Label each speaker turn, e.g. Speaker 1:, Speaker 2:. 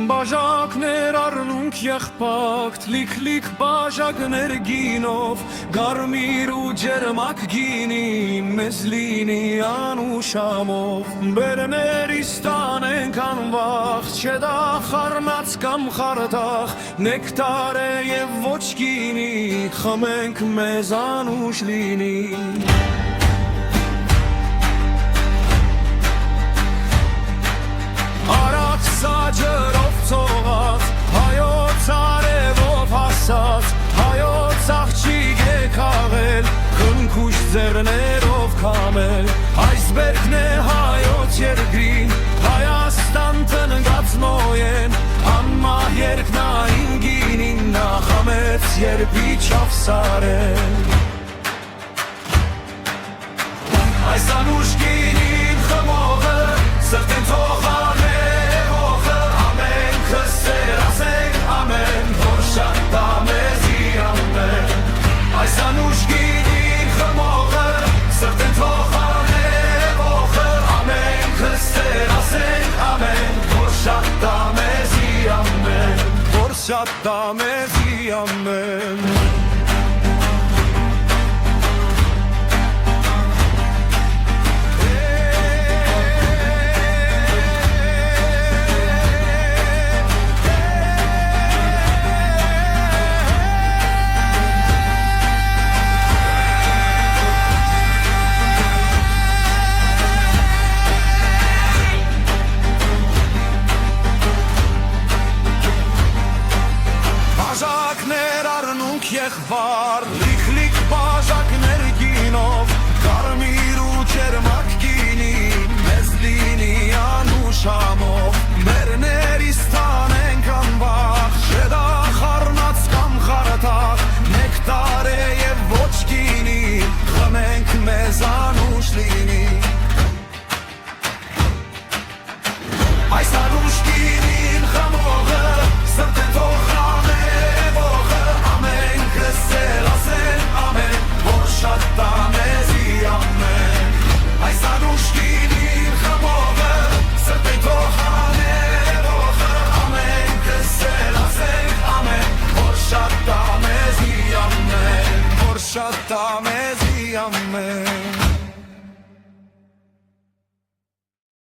Speaker 1: Բաժակներ առնունք եղբակտ, լիք բաժակներ գինով, գարմիր ու ջերմակ գինի, մեզ լինի անուշամով, բերներիս տանենք անվախ, չէ դա խառնած կամ խարդախ, նեկտար է և ոչ գինի, խմենք մեզ անուշ լինի։ Ջրով ծողած, հայոց արևով հասած, հայոց աղջիկ է քաղել, խնքուշ ձեռներով կամել, այսբերգն է հայոց երկրին, Հայաստան տնգած նոյեն, անմահ երկնային գինին նախամեց երբի չավսարեն։ Այս անուշ գինին խմողը, սրտին թողան Անուշ գինին խմողը, սրտեն թողան է ողը, ամենք հստեր ասենք ամեն, որ շատ դա մեզի ամեն, որ շատ դա մեզի